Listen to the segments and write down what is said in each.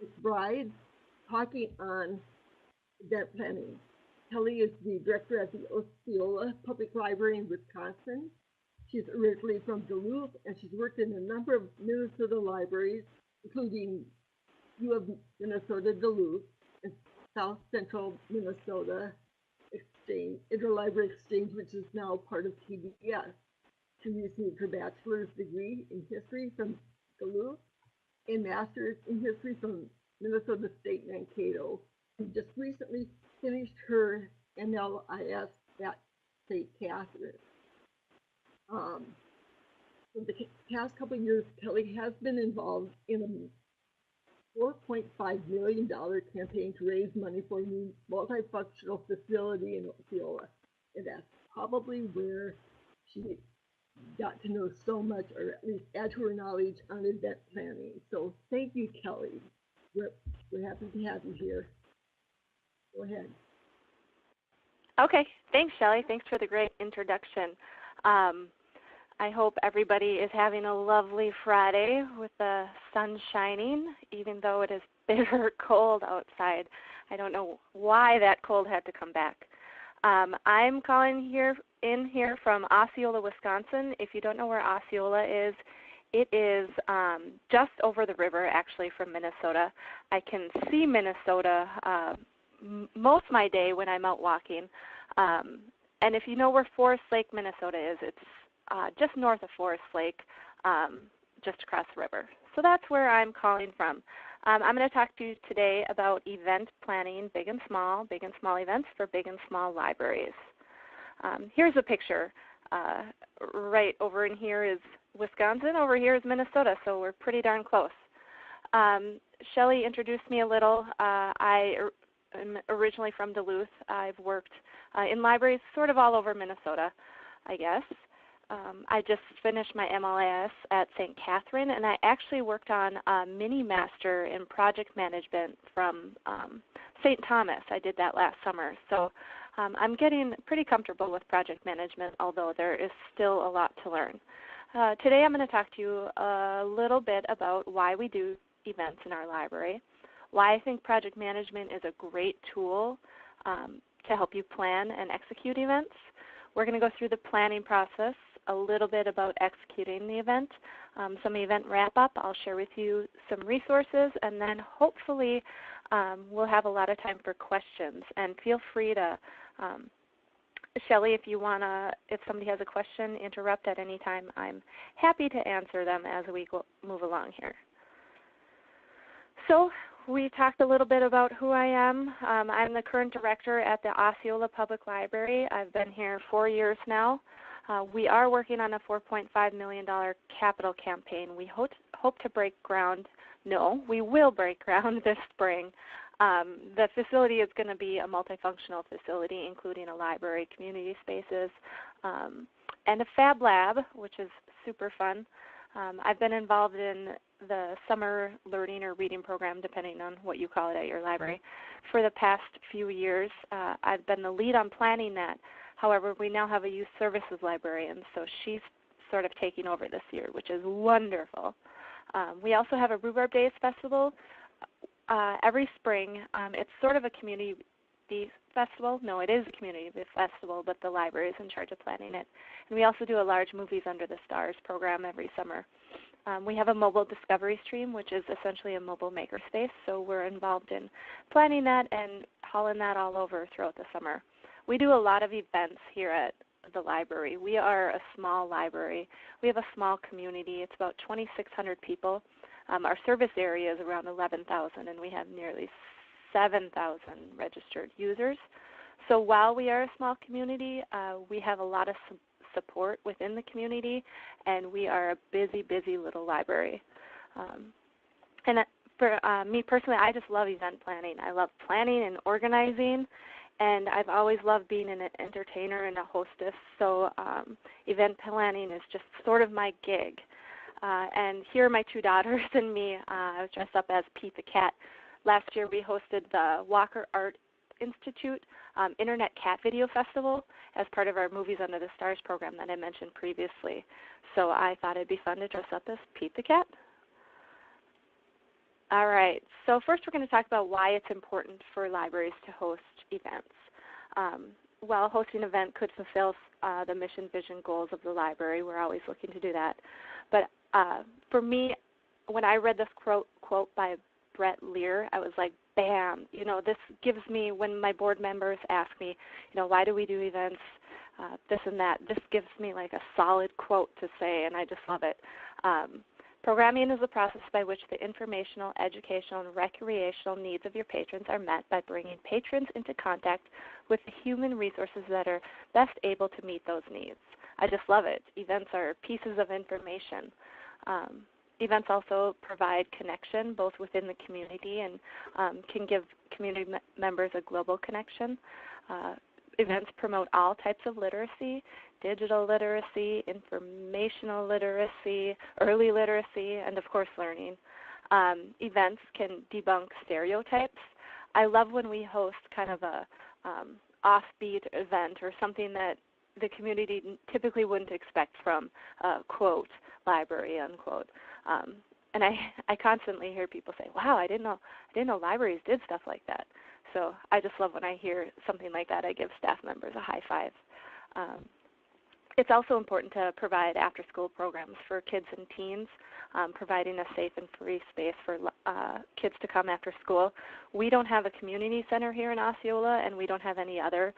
McBride, talking on event planning. Kelly is the director at the Osceola Public Library in Wisconsin. She's originally from Duluth, and she's worked in a number of Minnesota libraries, including U of Minnesota Duluth and South Central Minnesota Exchange, Interlibrary Exchange, which is now part of TBS. She received her bachelor's degree in history from Duluth, a master's in history from Minnesota State Mankato, and just recently finished her MLIS at St. Catharines. For the past couple of years, Kelly has been involved in a $4.5 million campaign to raise money for a new multifunctional facility in Osceola. And that's probably where she got to know so much, or at least add to her knowledge on event planning. So thank you, Kelly. We're happy to have you here. Go ahead. Okay, thanks, Shelley. Thanks for the great introduction. I hope everybody is having a lovely Friday with the sun shining, even though it is bitter cold outside. I don't know why that cold had to come back. I'm calling in here from Osceola, Wisconsin. If you don't know where Osceola is, it is just over the river, actually, from Minnesota. I can see Minnesota most of my day when I'm out walking. And if you know where Forest Lake, Minnesota is, it's just north of Forest Lake, just across the river. So that's where I'm calling from. I'm going to talk to you today about event planning, big and small events for big and small libraries. Here's a picture. Right over in here is Wisconsin, over here is Minnesota, so we're pretty darn close. Shelley introduced me a little. I am originally from Duluth. I've worked in libraries sort of all over Minnesota, I guess. I just finished my MLIS at St. Catharines, and I actually worked on a mini master in project management from St. Thomas. I did that last summer. So I'm getting pretty comfortable with project management, although there is still a lot to learn. Today I'm going to talk to you a little bit about why we do events in our library, why I think project management is a great tool to help you plan and execute events. We're going to go through the planning process, a little bit about executing the event, some event wrap-up. I'll share with you some resources, and then hopefully we'll have a lot of time for questions. And feel free to, Shelley, if somebody has a question, interrupt at any time. I'm happy to answer them as we move along here. So we talked a little bit about who I am. I'm the current director at the Osceola Public Library. I've been here 4 years now. We are working on a $4.5 million capital campaign. We hope to break ground. No, we will break ground this spring. The facility is going to be a multifunctional facility, including a library, community spaces, and a fab lab, which is super fun. I've been involved in the summer learning or reading program, depending on what you call it at your library, for the past few years. I've been the lead on planning that. However, we now have a youth services librarian, so she's sort of taking over this year, which is wonderful. We also have a Rhubarb Days Festival every spring. It's sort of a community festival. No, it is a community festival, but the library is in charge of planning it. And we also do a large Movies Under the Stars program every summer. We have a mobile discovery stream, which is essentially a mobile makerspace, so we're involved in planning that and hauling that all over throughout the summer. We do a lot of events here at the library. We are a small library. We have a small community. It's about 2,600 people. Our service area is around 11,000, and we have nearly 7,000 registered users. So while we are a small community, we have a lot of support within the community, and we are a busy, busy little library. And for me personally, I just love event planning. I love planning and organizing. And I've always loved being an entertainer and a hostess, so event planning is just sort of my gig. And here are my two daughters and me. I was dressed up as Pete the Cat. Last year we hosted the Walker Art Institute Internet Cat Video Festival as part of our Movies Under the Stars program that I mentioned previously. So I thought it'd be fun to dress up as Pete the Cat. All right. So first we're going to talk about why it's important for libraries to host events. While hosting an event could fulfill the mission, vision, goals of the library, we're always looking to do that. But for me, when I read this quote by Brett Lear, I was like, bam, this gives me, when my board members ask me, why do we do events, this and that, this gives me like a solid quote to say, and I just love it. Programming is the process by which the informational, educational, and recreational needs of your patrons are met by bringing patrons into contact with the human resources that are best able to meet those needs. I just love it. Events are pieces of information. Events also provide connection both within the community and can give community members a global connection. Events promote all types of literacy, digital literacy, informational literacy, early literacy, and of course learning. Events can debunk stereotypes. I love when we host kind of a offbeat event or something that the community typically wouldn't expect from a quote library, unquote. And I constantly hear people say, "Wow, I didn't know libraries did stuff like that." So I just love when I hear something like that. I give staff members a high five. It's also important to provide after-school programs for kids and teens, providing a safe and free space for kids to come after school. We don't have a community center here in Osceola, and we don't have any other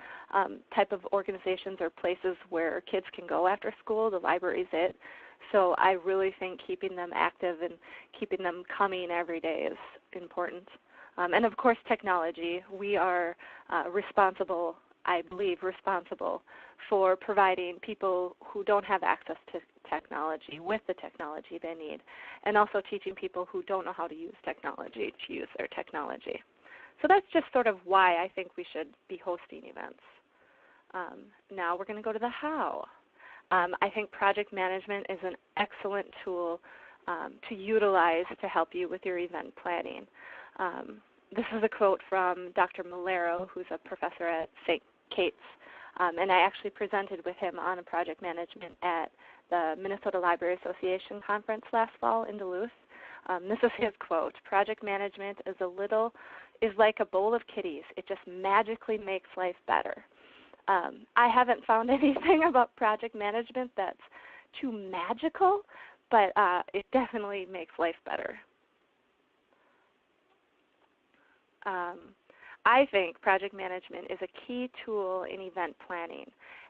type of organizations or places where kids can go after school. The library's it. So I really think keeping them active and keeping them coming every day is important. And of course, technology. We are responsible, I believe, for providing people who don't have access to technology with the technology they need, and also teaching people who don't know how to use technology to use their technology. So that's just sort of why I think we should be hosting events. Now we're going to go to the how. I think project management is an excellent tool to utilize to help you with your event planning. This is a quote from Dr. Malero, who's a professor at St. Kate's, and I actually presented with him on a project management at the Minnesota Library Association conference last fall in Duluth. This is his quote: "Project management is like a bowl of kitties. It just magically makes life better." I haven't found anything about project management that's too magical, but it definitely makes life better. I think project management is a key tool in event planning,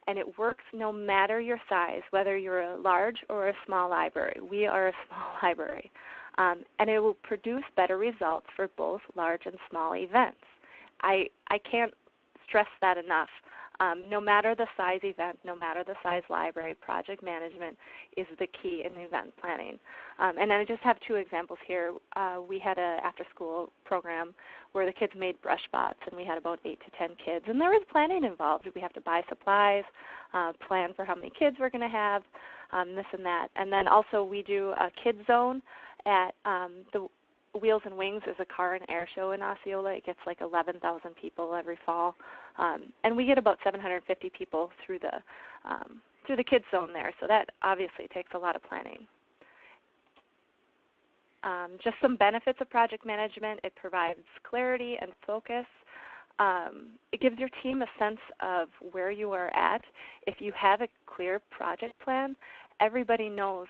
and it works no matter your size, whether you're a large or a small library. We are a small library, and it will produce better results for both large and small events. I can't stress that enough. No matter the size event, no matter the size library, project management is the key in event planning. And I just have two examples here. We had an after-school program where the kids made brush bots, and we had about 8 to 10 kids. And there was planning involved. We have to buy supplies, plan for how many kids we're going to have, this and that. And then also we do a kids zone at the Wheels and Wings is a car and air show in Osceola. It gets like 11,000 people every fall, and we get about 750 people through the kids zone there. So that obviously takes a lot of planning. Just some benefits of project management: it provides clarity and focus. It gives your team a sense of where you are at. If you have a clear project plan, everybody knows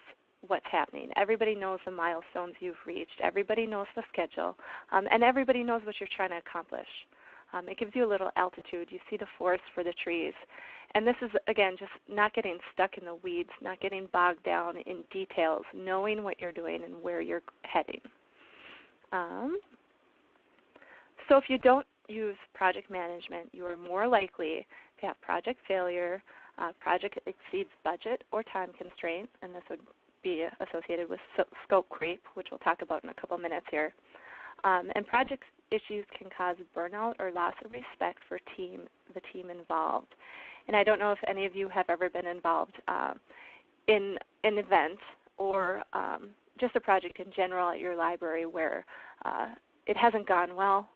what's happening. Everybody knows the milestones you've reached. Everybody knows the schedule, and everybody knows what you're trying to accomplish. It gives you a little altitude. You see the forest for the trees. And this is, again, just not getting stuck in the weeds, not getting bogged down in details, knowing what you're doing and where you're heading. So if you don't use project management, you are more likely to have project failure, project exceeds budget or time constraints, and this would be associated with scope creep, which we'll talk about in a couple minutes here. And project issues can cause burnout or loss of respect for the team involved. And I don't know if any of you have ever been involved in an event or just a project in general at your library where it hasn't gone well,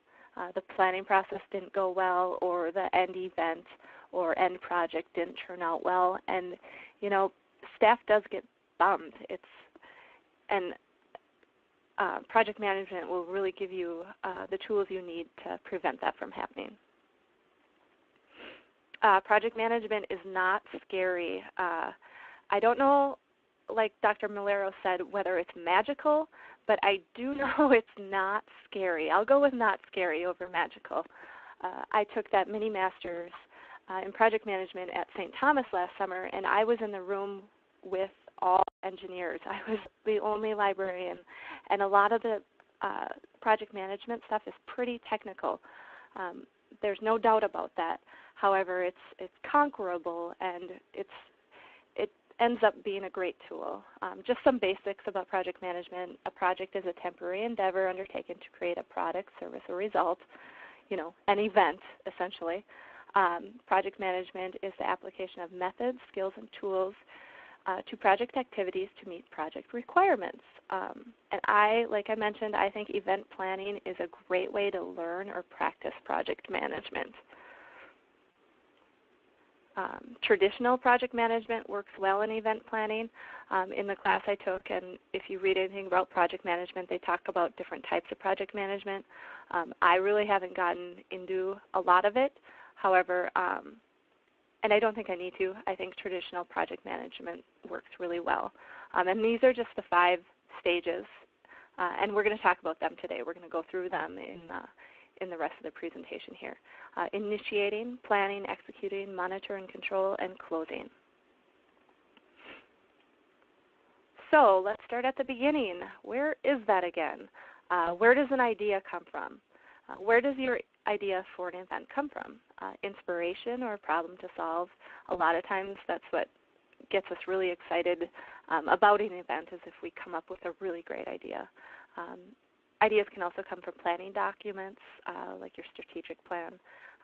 the planning process didn't go well, or the end event or end project didn't turn out well. And, staff does get bummed. And project management will really give you the tools you need to prevent that from happening. Project management is not scary. I don't know, like Dr. Malero said, whether it's magical, but I do know it's not scary. I'll go with not scary over magical. I took that mini master's in project management at St. Thomas last summer, and I was in the room with all engineers. I was the only librarian, and a lot of the project management stuff is pretty technical. There's no doubt about that. However, it's conquerable, and it ends up being a great tool. Just some basics about project management. A project is a temporary endeavor undertaken to create a product, service, or result, an event, essentially. Project management is the application of methods, skills, and tools to project activities to meet project requirements. And like I mentioned, I think event planning is a great way to learn or practice project management. Traditional project management works well in event planning. In the class I took, and if you read anything about project management, they talk about different types of project management. I really haven't gotten into a lot of it. However, and I don't think I need to. I think traditional project management works really well. And these are just the 5 stages, and we're going to talk about them today. We're going to go through them in the rest of the presentation here. Initiating, planning, executing, monitor and control, and closing. So let's start at the beginning. Where is that again? Where does an idea come from? Where does your idea for an event come from? Inspiration or problem to solve. A lot of times that's what gets us really excited about an event, is if we come up with a really great idea. Ideas can also come from planning documents, like your strategic plan.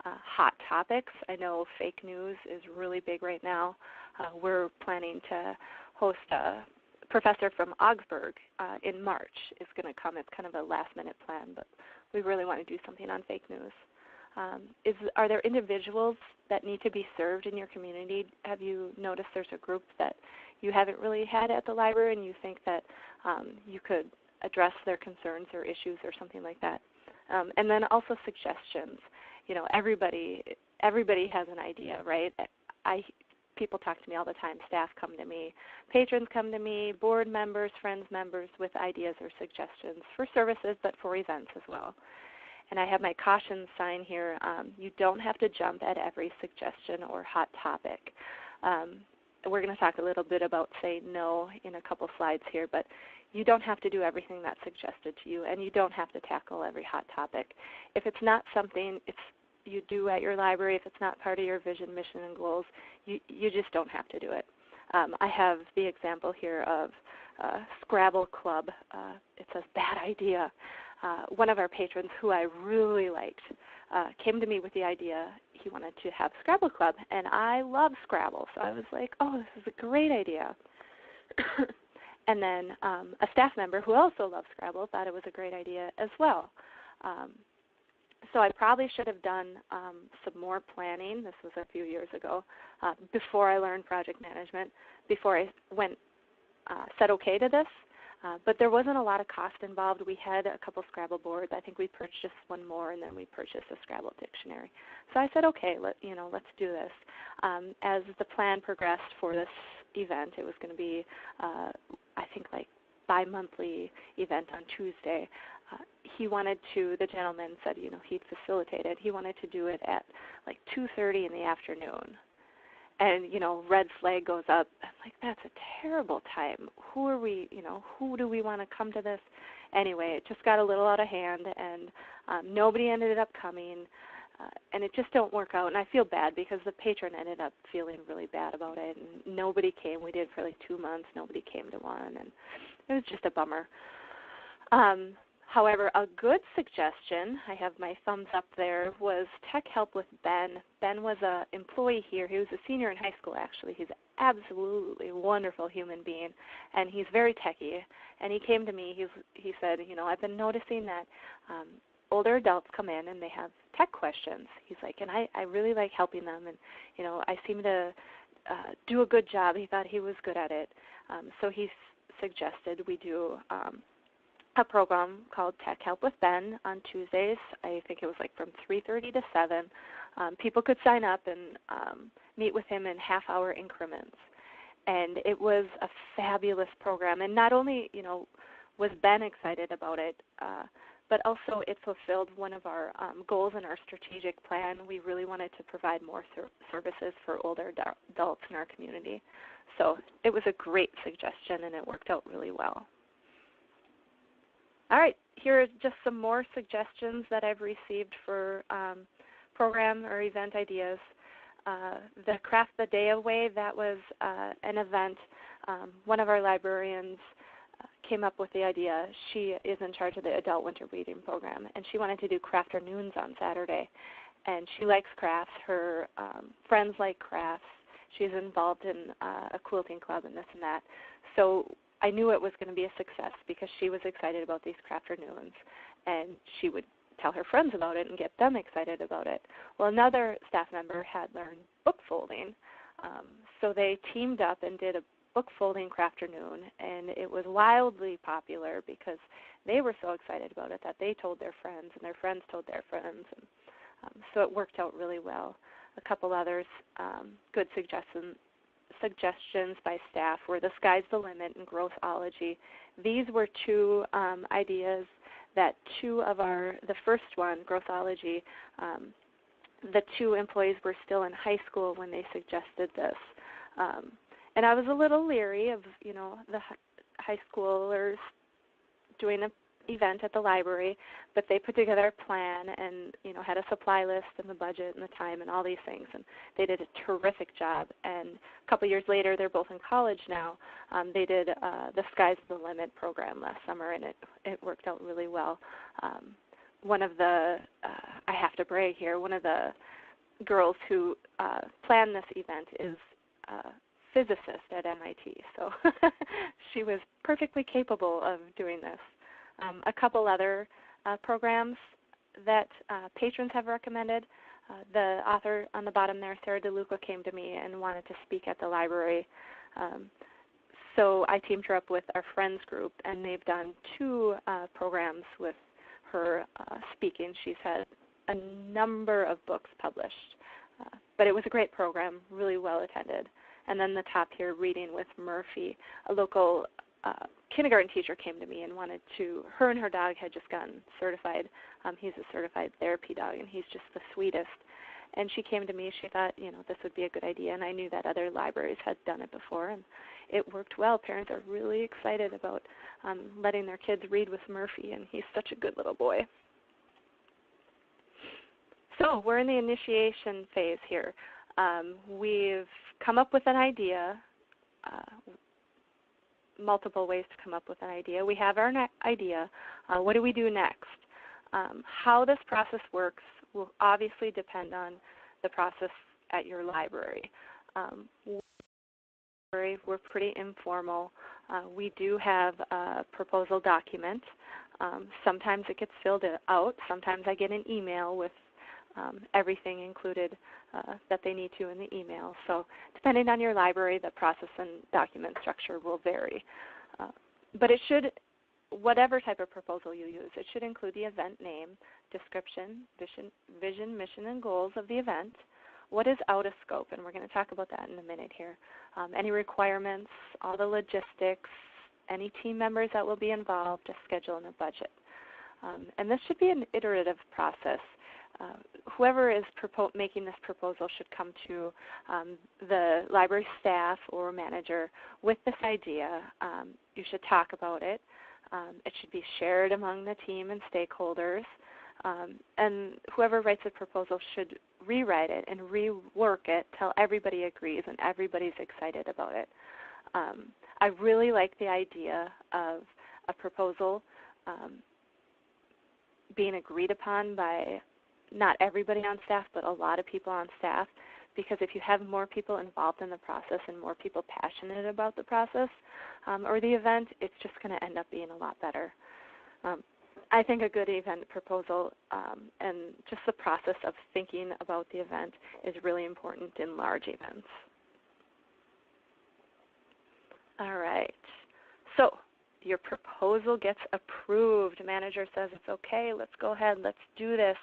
Hot topics. I know fake news is really big right now. We're planning to host a professor from Augsburg in March is going to come. It's kind of a last-minute plan, but we really want to do something on fake news. Are there individuals that need to be served in your community? Have you noticed there's a group that you haven't really had at the library and you think that you could address their concerns or issues or something like that? And then also suggestions. Everybody has an idea, right? People talk to me all the time. Staff come to me, patrons come to me, board members, friends, members with ideas or suggestions for services, but for events as well. And I have my caution sign here. You don't have to jump at every suggestion or hot topic. We're going to talk a little bit about say no in a couple slides here, but you don't have to do everything that's suggested to you, and you don't have to tackle every hot topic. If it's not something you do at your library, if it's not part of your vision, mission, and goals, you just don't have to do it. I have the example here of Scrabble Club. It says bad idea. One of our patrons who I really liked came to me with the idea he wanted to have Scrabble Club, and I love Scrabble, so I was like, oh, this is a great idea. And then a staff member who also loves Scrabble thought it was a great idea as well. So I probably should have done some more planning. This was a few years ago, before I learned project management, before I said okay to this. But there wasn't a lot of cost involved. We had a couple Scrabble boards. I think we purchased one more, and then we purchased a Scrabble dictionary. So I said, okay, let's do this. As the plan progressed for this event, it was going to be, I think, like bi-monthly event on Tuesday. The gentleman said, he'd facilitate it. He wanted to do it at like 2:30 in the afternoon. And, red flag goes up. I'm like, that's a terrible time. Who do we want to come to this? Anyway, it just got a little out of hand, and nobody ended up coming. And it just don't work out. And I feel bad because the patron ended up feeling really bad about it. And nobody came. We did for like 2 months. Nobody came to one. And it was just a bummer. However, a good suggestion, I have my thumbs up there, was Tech Help with Ben. Ben was an employee here. He was a senior in high school, actually. He's an absolutely wonderful human being, and he's very techy. And he came to me. He said, I've been noticing that older adults come in and they have tech questions. He's like, and I really like helping them, and, I seem to do a good job. He thought he was good at it. So he suggested we do a program called Tech Help with Ben on Tuesdays. I think it was like from 3:30 to 7. People could sign up and meet with him in half-hour increments. And it was a fabulous program. And not only, was Ben excited about it, but also it fulfilled one of our goals in our strategic plan. We really wanted to provide more services for older adults in our community. So it was a great suggestion, and it worked out really well. All right, here are just some more suggestions that I've received for program or event ideas. The Craft the Day Away, that was an event. One of our librarians came up with the idea. She is in charge of the adult winter reading program, and she wanted to do crafternoons on Saturday. And she likes crafts. Her friends like crafts. She's involved in a quilting club and this and that. So I knew it was going to be a success because she was excited about these crafternoons, and she would tell her friends about it and get them excited about it. Well, another staff member had learned book folding, so they teamed up and did a book folding crafternoon, and it was wildly popular because they were so excited about it that they told their friends, and their friends told their friends, and so it worked out really well. A couple others good suggestions by staff were The Sky's the Limit and Growthology. These were two ideas that the first one, Growthology, the two employees were still in high school when they suggested this. And I was a little leery of, the high schoolers doing an event at the library, but they put together a plan and, had a supply list and the budget and the time and all these things, and they did a terrific job. And a couple years later, they're both in college now. They did the Sky's the Limit program last summer, and it worked out really well. One of the, I have to brag here, one of the girls who planned this event is physicist at MIT, so she was perfectly capable of doing this. A couple other programs that patrons have recommended. The author on the bottom there, Sarah DeLuca, came to me and wanted to speak at the library. So I teamed her up with our friends group, and they've done two programs with her speaking. She's had a number of books published, but it was a great program, really well attended. And then the top here, Reading with Murphy, a local kindergarten teacher came to me and her and her dog had just gotten certified. He's a certified therapy dog, and he's just the sweetest. And she came to me, she thought, this would be a good idea, and I knew that other libraries had done it before, and it worked well. Parents are really excited about letting their kids read with Murphy, and he's such a good little boy. So we're in the initiation phase here. We've come up with an idea, multiple ways to come up with an idea. We have our idea. What do we do next? How this process works will obviously depend on the process at your library. We're pretty informal. We do have a proposal document. Sometimes it gets filled out. Sometimes I get an email with everything included that they need to in the email. So depending on your library, the process and document structure will vary. But it should, whatever type of proposal you use, it should include the event name, description, vision, mission, and goals of the event. What is out of scope? And we're going to talk about that in a minute here. Any requirements, all the logistics, any team members that will be involved, a schedule, and a budget. And this should be an iterative process. Whoever is making this proposal should come to the library staff or manager with this idea. You should talk about it. It should be shared among the team and stakeholders. And whoever writes the proposal should rewrite it and rework it till everybody agrees and everybody's excited about it. I really like the idea of a proposal being agreed upon by not everybody on staff, but a lot of people on staff, because if you have more people involved in the process and more people passionate about the process or the event, it's just going to end up being a lot better. I think a good event proposal and just the process of thinking about the event is really important in large events. All right. So your proposal gets approved. Manager says it's okay, let's go ahead, let's do this.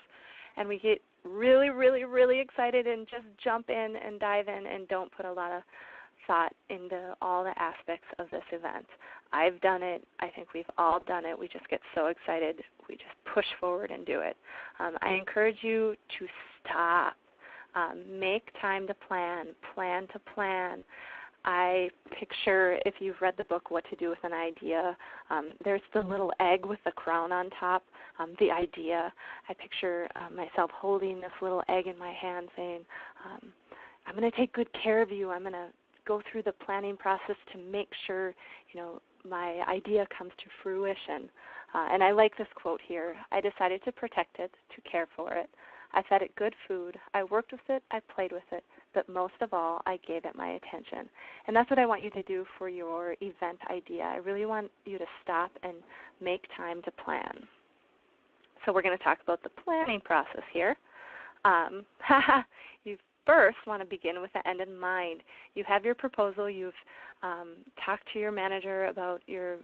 And we get really, really, really excited and just jump in and dive in and don't put a lot of thought into all the aspects of this event. I've done it. I think we've all done it. We just get so excited. We just push forward and do it. I encourage you to stop. Make time to plan to plan. I picture, if you've read the book, What to Do with an Idea, there's the little egg with the crown on top, the idea. I picture myself holding this little egg in my hand saying, I'm going to take good care of you. I'm going to go through the planning process to make sure, my idea comes to fruition. And I like this quote here. I decided to protect it, to care for it. I fed it good food. I worked with it. I played with it. But most of all, I gave it my attention. And that's what I want you to do for your event idea. I really want you to stop and make time to plan. So we're going to talk about the planning process here. You first want to begin with the end in mind. You have your proposal. You've talked to your manager about your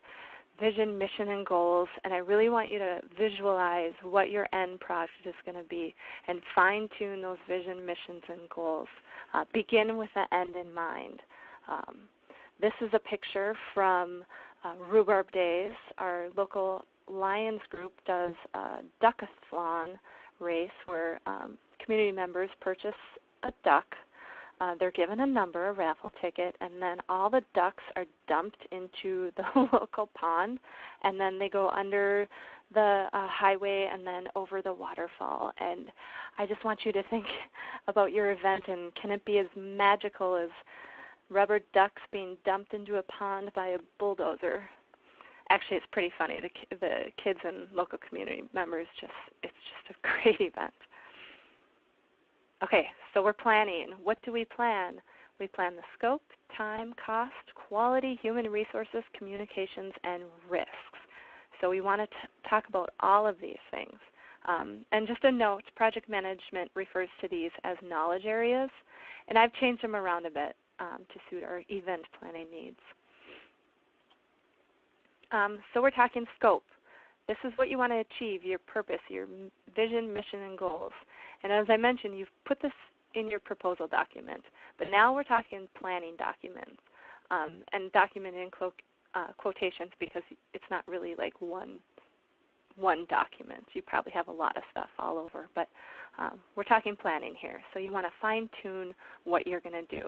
vision, mission, and goals, and I really want you to visualize what your end project is going to be and fine-tune those vision, missions, and goals. Begin with the end in mind. This is a picture from Rhubarb Days. Our local Lions group does a duckathon race where community members purchase a duck. They're given a number, a raffle ticket, and then all the ducks are dumped into the local pond, and then they go under the highway and then over the waterfall. And I just want you to think about your event, and can it be as magical as rubber ducks being dumped into a pond by a bulldozer? Actually, it's pretty funny. The kids and local community members, it's just a great event. Okay, so we're planning. What do we plan? We plan the scope, time, cost, quality, human resources, communications, and risks. So we want to talk about all of these things. And just a note, project management refers to these as knowledge areas, and I've changed them around a bit to suit our event planning needs. So we're talking scope. This is what you want to achieve, your purpose, your vision, mission, and goals. And as I mentioned, you've put this in your proposal document, but now we're talking planning documents, and document in quotations because it's not really like one document. You probably have a lot of stuff all over, but we're talking planning here. So you want to fine-tune what you're going to do.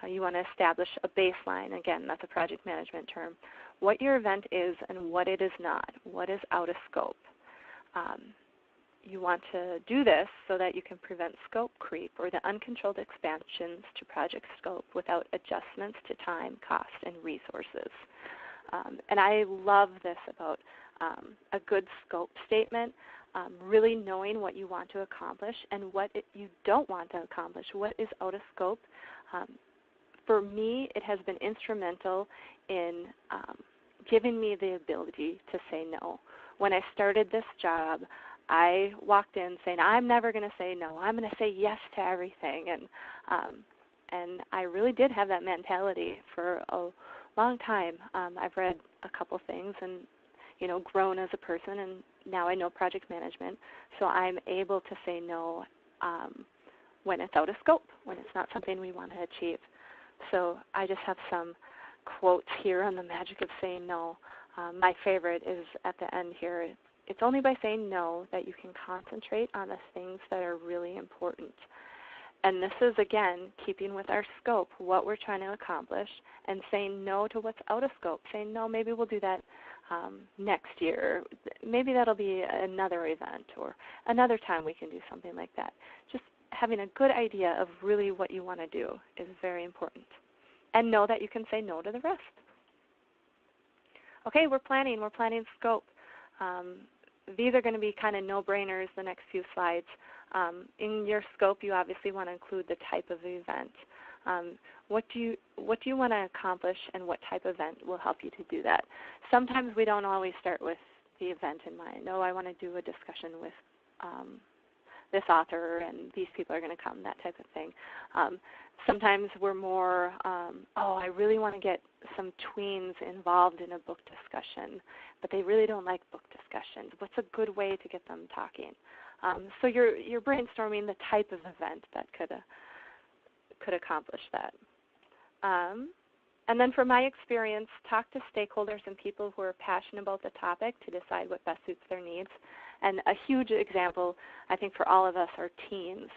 You want to establish a baseline. Again, that's a project management term. What your event is and what it is not. What is out of scope. You want to do this so that you can prevent scope creep or the uncontrolled expansions to project scope without adjustments to time, cost, and resources. And I love this about a good scope statement, really knowing what you want to accomplish and what you don't want to accomplish, what is out of scope. For me, it has been instrumental in giving me the ability to say no. When I started this job, I walked in saying, I'm never going to say no. I'm going to say yes to everything. And I really did have that mentality for a long time. I've read a couple things and, grown as a person, and now I know project management. So I'm able to say no when it's out of scope, when it's not something we want to achieve. So I just have some quotes here on the magic of saying no. My favorite is at the end here. It's only by saying no that you can concentrate on the things that are really important. And this is, again, keeping with our scope, what we're trying to accomplish, and saying no to what's out of scope. Saying, no, maybe we'll do that next year. Maybe that'll be another event or another time we can do something like that. Just having a good idea of really what you want to do is very important. And know that you can say no to the rest. Okay, we're planning scope. These are going to be kind of no-brainers, the next few slides. In your scope, you obviously want to include the type of event. What do you want to accomplish, and what type of event will help you to do that? Sometimes we don't always start with the event in mind. Oh, I want to do a discussion with this author, and these people are going to come, that type of thing. Sometimes we're more, I really want to get some tweens involved in a book discussion, but they really don't like book discussions. What's a good way to get them talking? So you're brainstorming the type of event that could accomplish that. And then from my experience, talk to stakeholders and people who are passionate about the topic to decide what best suits their needs. And a huge example, I think, for all of us are teens.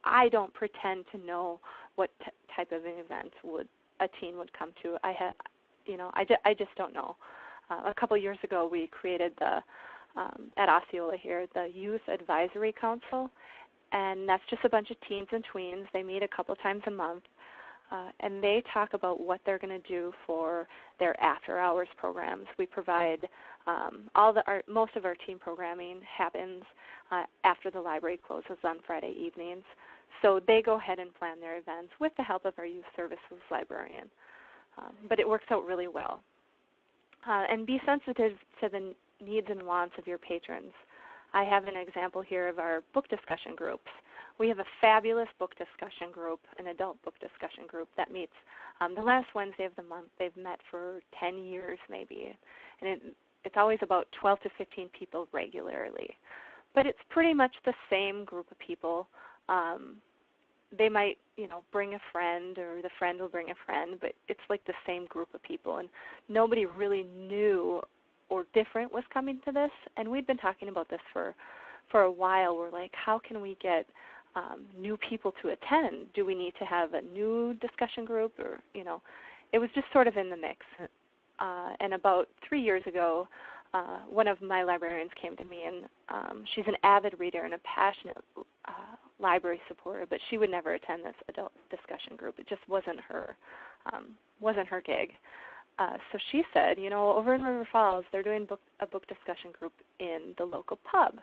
I don't pretend to know what type of an event a teen would come to. I just don't know. A couple years ago, we created at Osceola here, the Youth Advisory Council, and that's just a bunch of teens and tweens. They meet a couple times a month. And they talk about what they're going to do for their after-hours programs. We provide most of our team programming happens after the library closes on Friday evenings. So they go ahead and plan their events with the help of our youth services librarian. But it works out really well. And be sensitive to the needs and wants of your patrons. I have an example here of our book discussion groups. We have a fabulous book discussion group, an adult book discussion group that meets the last Wednesday of the month. They've met for 10 years maybe, and it's always about 12 to 15 people regularly. But it's pretty much the same group of people. They might, bring a friend, or the friend will bring a friend, but it's like the same group of people, and nobody really new or different was coming to this. And we'd been talking about this for a while. We're like, how can we get new people to attend? Do we need to have a new discussion group? Or, it was just sort of in the mix. And about 3 years ago, one of my librarians came to me, and she's an avid reader and a passionate library supporter, but she would never attend this adult discussion group. It just wasn't her gig. So she said, over in River Falls, they're doing a book discussion group in the local pub.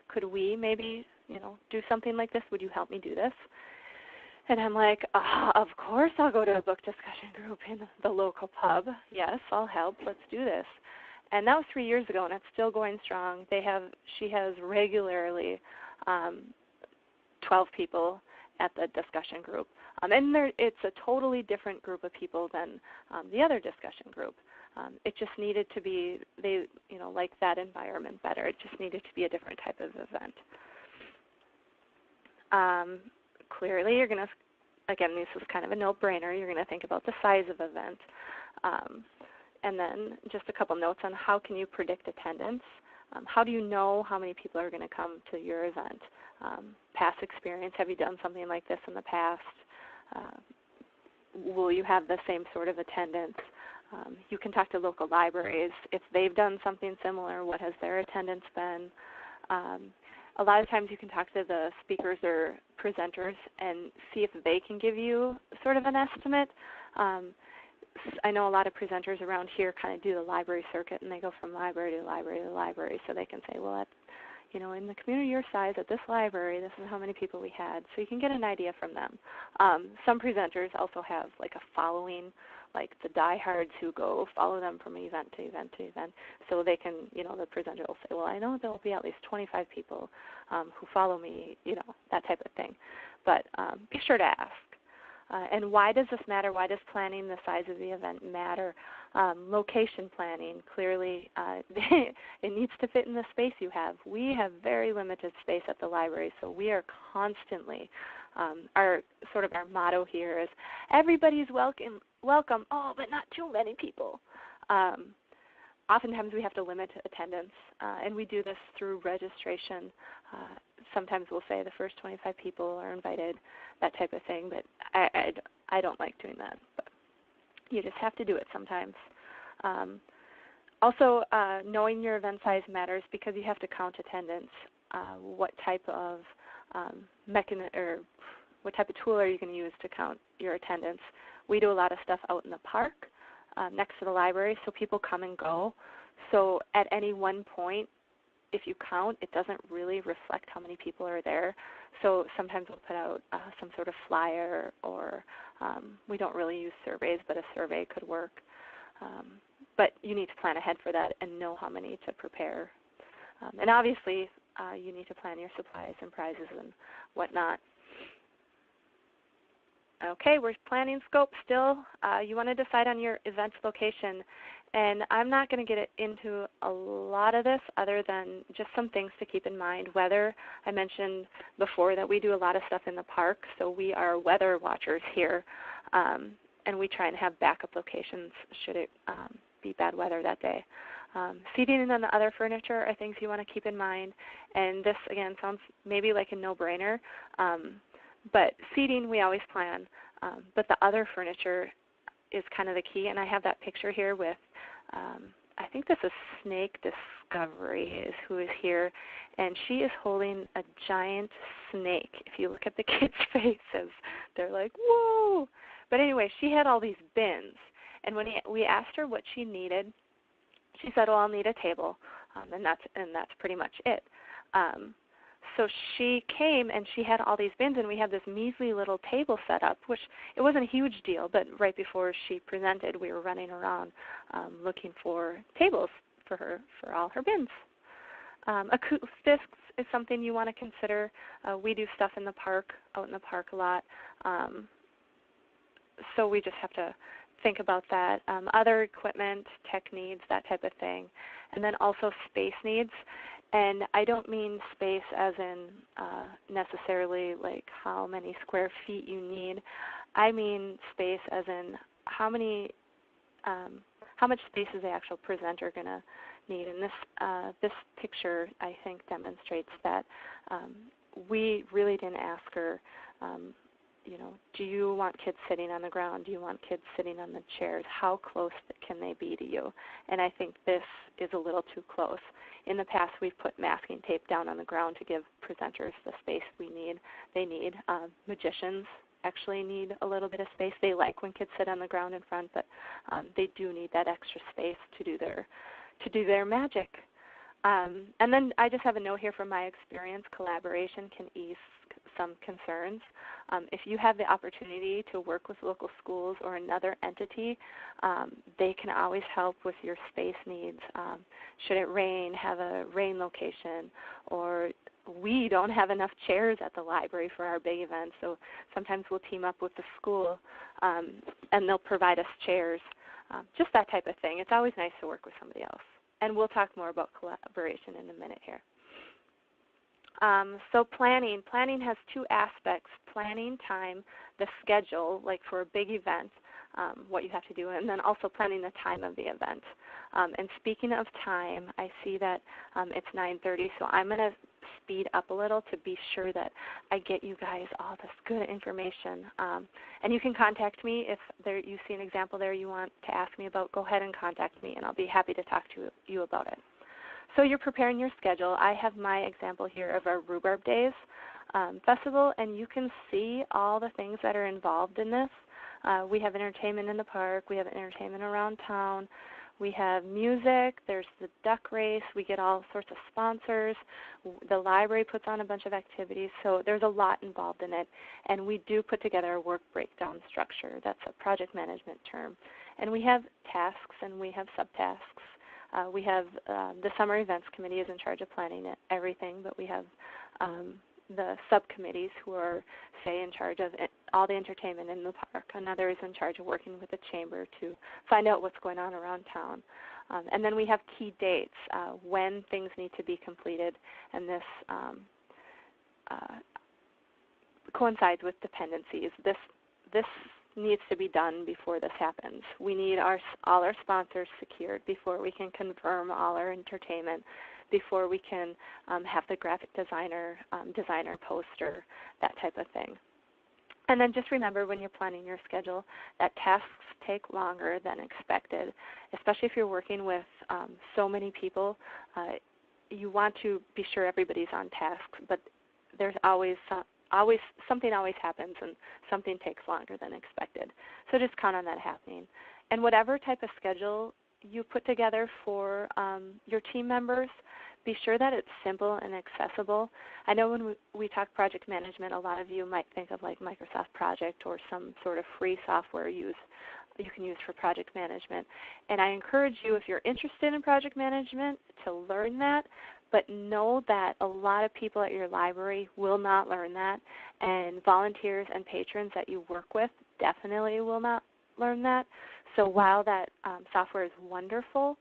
Could we maybe do something like this? Would you help me do this? And I'm like, of course I'll go to a book discussion group in the local pub. Yes, I'll help. Let's do this. And that was 3 years ago, and it's still going strong. She has regularly 12 people at the discussion group. And it's a totally different group of people than the other discussion group. It just needed to be, they like that environment better. It just needed to be a different type of event. Clearly, you're going to, again, this is kind of a no-brainer. You're going to think about the size of event. And then just a couple notes on how can you predict attendance. How do you know how many people are going to come to your event? Past experience, have you done something like this in the past? Will you have the same sort of attendance? You can talk to local libraries. If they've done something similar, what has their attendance been? A lot of times you can talk to the speakers or presenters and see if they can give you sort of an estimate. I know a lot of presenters around here kind of do the library circuit, and they go from library to library to library, so they can say, well, in the community your size at this library, this is how many people we had. So you can get an idea from them. Some presenters also have like a following, like the diehards who go follow them from event to event to event. So they can, the presenter will say, well, I know there will be at least 25 people who follow me, that type of thing. But be sure to ask. And why does this matter? Why does planning the size of the event matter? Location planning, clearly, it needs to fit in the space you have. We have very limited space at the library, so we are constantly, our motto here is, everybody's welcome, but not too many people. Oftentimes we have to limit attendance, and we do this through registration. Sometimes we'll say the first 25 people are invited, that type of thing, but I don't like doing that. But you just have to do it sometimes. Also, knowing your event size matters because you have to count attendance. What type of what type of tool are you going to use to count your attendance? We do a lot of stuff out in the park next to the library, so people come and go. So at any one point, if you count, it doesn't really reflect how many people are there. So sometimes we'll put out some sort of flyer, or we don't really use surveys, but a survey could work. But you need to plan ahead for that and know how many to prepare. And obviously, you need to plan your supplies and prizes and whatnot. Okay, we're planning scope still. You want to decide on your event location. And I'm not going to get into a lot of this other than just some things to keep in mind. Weather, I mentioned before that we do a lot of stuff in the park, so we are weather watchers here. And we try and have backup locations should it be bad weather that day. Seating and then the other furniture are things you want to keep in mind. And this, again, sounds maybe like a no-brainer. But seating, we always plan. But the other furniture is kind of the key. And I have that picture here with, I think this is Snake Discovery is who is here. And she is holding a giant snake. If you look at the kids' faces, they're like, whoa. But anyway, she had all these bins. And when we asked her what she needed, she said, well, I'll need a table. And that's pretty much it. So she came and she had all these bins, and we had this measly little table set up, which it wasn't a huge deal, but right before she presented, we were running around looking for tables for her, for all her bins. Acoustics is something you want to consider. We do stuff in the park, out in the park a lot, so we just have to think about that. Other equipment, tech needs, that type of thing. And then also space needs. And I don't mean space as in necessarily like how many square feet you need. I mean space as in how much space is the actual presenter going to need. And this picture, I think, demonstrates that we really didn't ask her, do you want kids sitting on the ground? Do you want kids sitting on the chairs? How close can they be to you? And I think this is a little too close. In the past, we've put masking tape down on the ground to give presenters the space they need. Magicians actually need a little bit of space. They like when kids sit on the ground in front, but they do need that extra space to do their magic. And then I just have a note here from my experience. Collaboration can ease some concerns. If you have the opportunity to work with local schools or another entity, they can always help with your space needs. Should it rain, have a rain location, or we don't have enough chairs at the library for our big events, so sometimes we'll team up with the school and they'll provide us chairs. Just that type of thing. It's always nice to work with somebody else. And we'll talk more about collaboration in a minute here. So planning. Planning has two aspects. Planning time, the schedule, like for a big event, what you have to do, and then also planning the time of the event. And speaking of time, I see that it's 9:30, so I'm going to speed up a little to be sure that I get you guys all this good information. And you can contact me if you see an example there you want to ask me about. Go ahead and contact me, and I'll be happy to talk to you about it. So you're preparing your schedule. I have my example here of our Rhubarb Days festival, and you can see all the things that are involved in this. We have entertainment in the park. We have entertainment around town. We have music. There's the duck race. We get all sorts of sponsors. The library puts on a bunch of activities. So there's a lot involved in it. And we do put together a work breakdown structure. That's a project management term. And we have tasks and we have subtasks. We have the Summer Events Committee is in charge of planning everything, but we have the subcommittees who are, say, in charge of all the entertainment in the park. Another is in charge of working with the chamber to find out what's going on around town. And then we have key dates when things need to be completed, and this coincides with dependencies. This needs to be done before this happens. We need all our sponsors secured before we can confirm all our entertainment, before we can have the graphic designer poster, that type of thing. And then just remember when you're planning your schedule that tasks take longer than expected, especially if you're working with so many people. You want to be sure everybody's on task, but there's something always happens and something takes longer than expected. So just count on that happening. And whatever type of schedule you put together for your team members, be sure that it's simple and accessible. I know when we talk project management, a lot of you might think of like Microsoft Project or some sort of free software you can use for project management. And I encourage you, if you're interested in project management, to learn that, but know that a lot of people at your library will not learn that, and volunteers and patrons that you work with definitely will not learn that. So while that software is wonderful,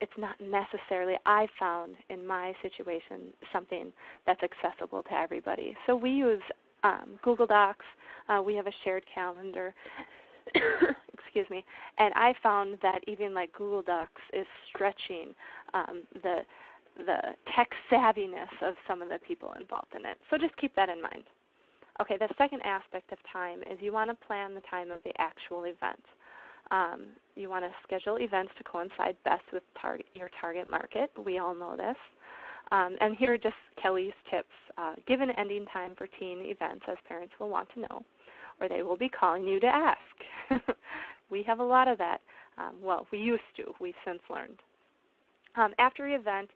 it's not necessarily, I found in my situation, something that's accessible to everybody. So we use Google Docs. We have a shared calendar. Excuse me. And I found that even like Google Docs is stretching the tech savviness of some of the people involved in it. So just keep that in mind. Okay, the second aspect of time is you want to plan the time of the actual event. You want to schedule events to coincide best with your target market. We all know this. And here are just Kelly's tips. Give an ending time for teen events, as parents will want to know, or they will be calling you to ask. We have a lot of that. Well, we used to. We've since learned. After the event,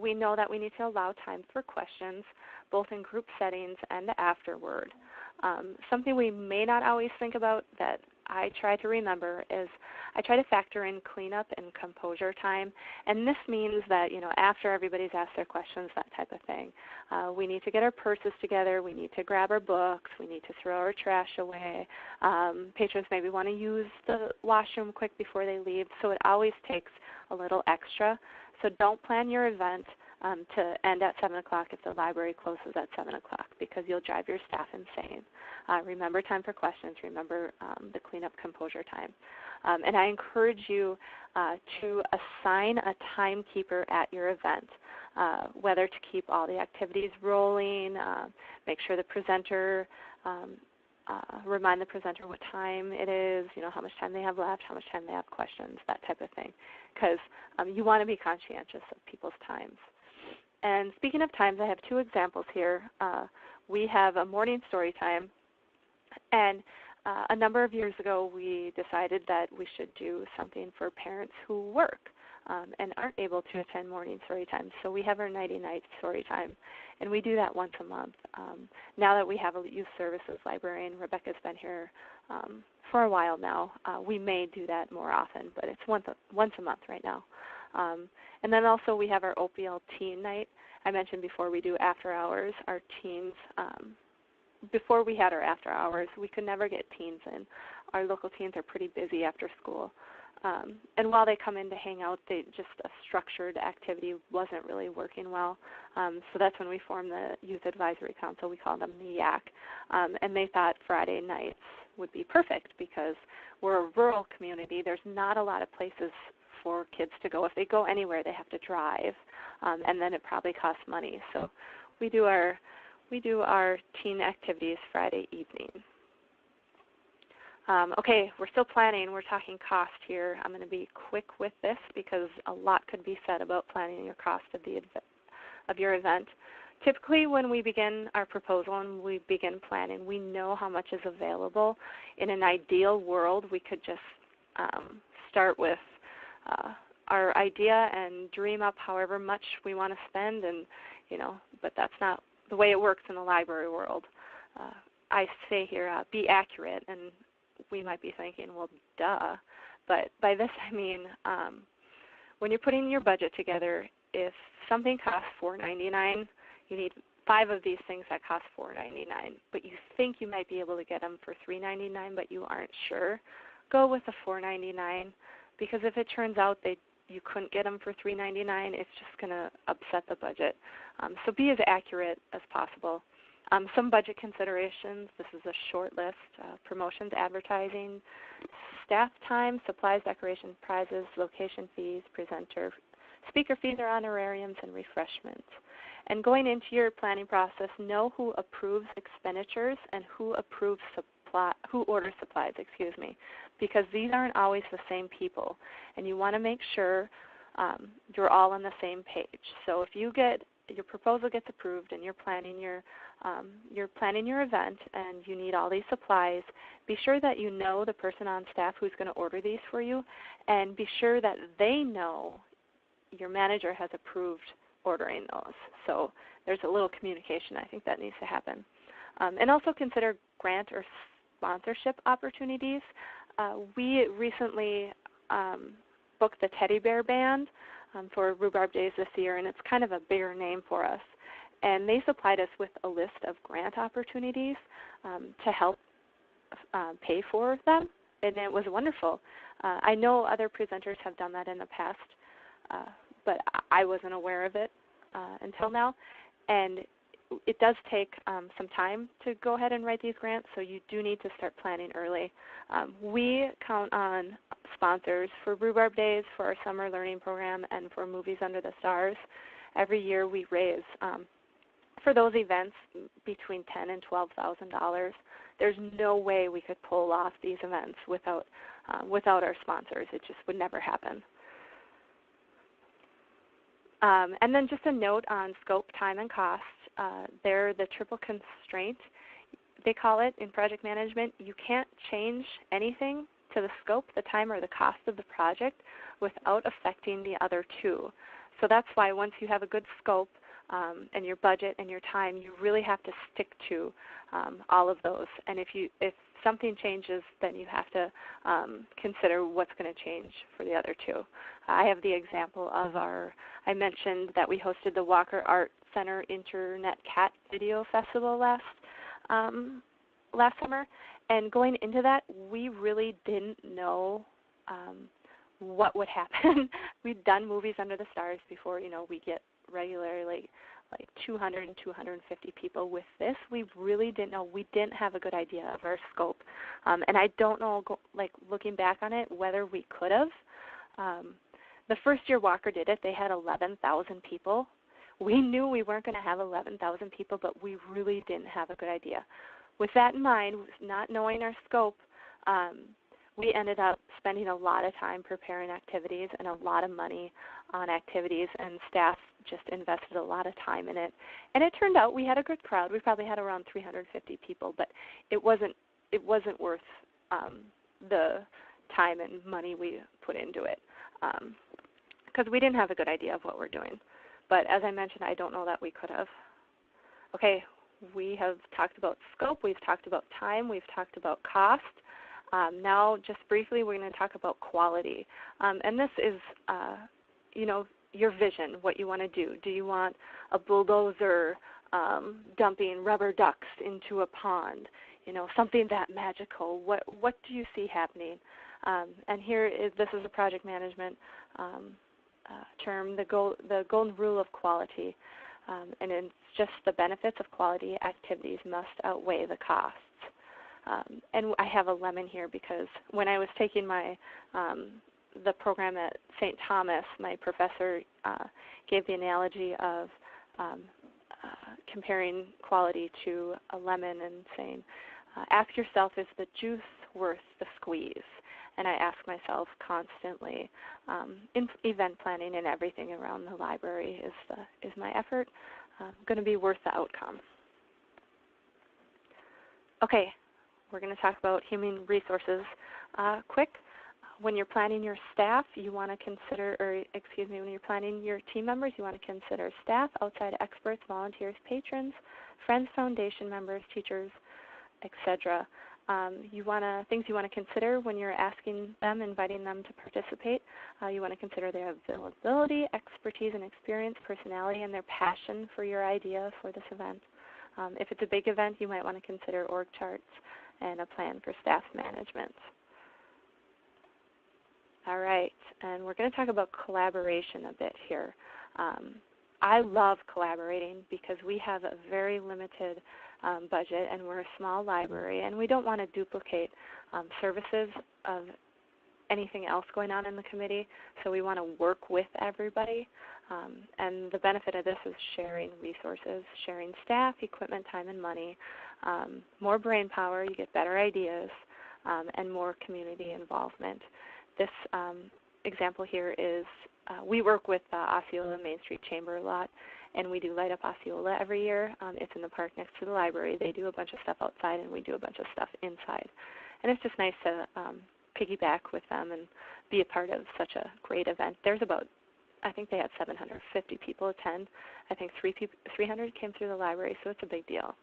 we know that we need to allow time for questions, both in group settings and afterward. Something we may not always think about that I try to remember is I try to factor in cleanup and composure time, and this means that, after everybody's asked their questions, that type of thing, we need to get our purses together, we need to grab our books, we need to throw our trash away. Patrons maybe want to use the washroom quick before they leave, so it always takes a little extra. So don't plan your event to end at 7 o'clock if the library closes at 7 o'clock, because you'll drive your staff insane. Remember time for questions. Remember the cleanup composure time. And I encourage you to assign a timekeeper at your event, whether to keep all the activities rolling, make sure the presenter, remind the presenter what time it is, how much time they have left, how much time they have questions, that type of thing, because you want to be conscientious of people's times. And speaking of times, I have two examples here. We have a morning story time, and a number of years ago we decided that we should do something for parents who work and aren't able to attend morning story time. So we have our nighty-night story time, and we do that once a month. Now that we have a youth services librarian, Rebecca's been here for a while now. We may do that more often, but it's once a month right now. And then also we have our OPL teen night. I mentioned before we do after hours. Our teens, before we had our after hours, we could never get teens in. Our local teens are pretty busy after school. And while they come in to hang out, just a structured activity wasn't really working well. So that's when we formed the Youth Advisory Council. We called them the YAC. And they thought Friday nights would be perfect because we're a rural community. There's not a lot of places for kids to go. If they go anywhere, they have to drive, and then it probably costs money. So we do our teen activities Friday evening. Okay, we're still planning. We're talking cost here. I'm going to be quick with this because a lot could be said about planning your cost of your event. Typically, when we begin our proposal and we begin planning, we know how much is available. In an ideal world, we could just start with our idea and dream up however much we want to spend, and but that's not the way it works in the library world. I say here, be accurate, and we might be thinking, well, duh. But by this I mean, when you're putting your budget together, if something costs $4.99, you need 5 of these things that cost $4.99, but you think you might be able to get them for $3.99, but you aren't sure. Go with the $4.99. Because if it turns out that you couldn't get them for $3.99, it's just going to upset the budget. So be as accurate as possible. Some budget considerations. This is a short list. Promotions, advertising, staff time, supplies, decoration, prizes, location fees, presenter, speaker fees or honorariums, and refreshments. And going into your planning process, know who approves expenditures and who orders supplies, because these aren't always the same people, and you want to make sure you're all on the same page. So if your proposal gets approved and you're planning your event and you need all these supplies, be sure that you know the person on staff who's going to order these for you, and be sure that they know your manager has approved ordering those. So there's a little communication I think that needs to happen. And also consider grant or sponsorship opportunities. We recently booked the Teddy Bear Band. for Rhubarb Days this year, and it's kind of a bigger name for us. And they supplied us with a list of grant opportunities to help pay for them, and it was wonderful. I know other presenters have done that in the past, but I wasn't aware of it until now. And it does take some time to go ahead and write these grants, so you do need to start planning early. We count on sponsors for Rhubarb Days, for our summer learning program, and for Movies Under the Stars. Every year we raise, for those events, between $10,000 and $12,000. There's no way we could pull off these events without our sponsors. It just would never happen. And then just a note on scope, time, and cost. They're the triple constraint, they call it in project management. You can't change anything to the scope, the time, or the cost of the project without affecting the other two. So that's why once you have a good scope and your budget and your time, you really have to stick to all of those. And if something changes, then you have to consider what's going to change for the other two. I have the example of I mentioned that we hosted the Walker Art Center Internet Cat Video Festival last summer, and going into that, we really didn't know what would happen. We'd done Movies Under the Stars before. We get regularly like 200 and 250 people with this. We really didn't know. We didn't have a good idea of our scope, and I don't know, looking back on it, whether we could have. The first year Walker did it, they had 11,000 people. We knew we weren't going to have 11,000 people, but we really didn't have a good idea. With that in mind, not knowing our scope, we ended up spending a lot of time preparing activities and a lot of money on activities, and staff just invested a lot of time in it. And it turned out we had a good crowd. We probably had around 350 people, but it wasn't worth the time and money we put into it because we didn't have a good idea of what we're doing. But as I mentioned, I don't know that we could have. Okay, we have talked about scope, we've talked about time, we've talked about cost. Now, just briefly, we're going to talk about quality. And this is, your vision, what you want to do. Do you want a bulldozer dumping rubber ducks into a pond? Something that magical. What do you see happening? And this is a project management term, the golden rule of quality. And it's just the benefits of quality activities must outweigh the costs. And I have a lemon here because when I was taking the program at St. Thomas, my professor gave the analogy of comparing quality to a lemon and saying, ask yourself, is the juice worth the squeeze? And I ask myself constantly, in event planning and everything around the library, is my effort going to be worth the outcome? Okay, we're going to talk about human resources quick. When you're planning your staff, you want to consider, when you're planning your team members, you want to consider staff, outside experts, volunteers, patrons, friends, foundation members, teachers, etc. Things you want to consider when you're inviting them to participate. You want to consider their availability, expertise and experience, personality, and their passion for your idea for this event. If it's a big event, you might want to consider org charts and a plan for staff management. All right, and we're going to talk about collaboration a bit here. I love collaborating because we have a very limited budget and we're a small library, and we don't want to duplicate services of anything else going on in the committee, so we want to work with everybody. And the benefit of this is sharing resources, sharing staff, equipment, time, and money, more brain power, you get better ideas, and more community involvement. This example here is we work with Osceola Main Street Chamber a lot, and we do Light Up Osceola every year. It's in the park next to the library. They do a bunch of stuff outside, and we do a bunch of stuff inside. And it's just nice to piggyback with them and be a part of such a great event. I think they had 750 people attend. I think 300 came through the library, so it's a big deal.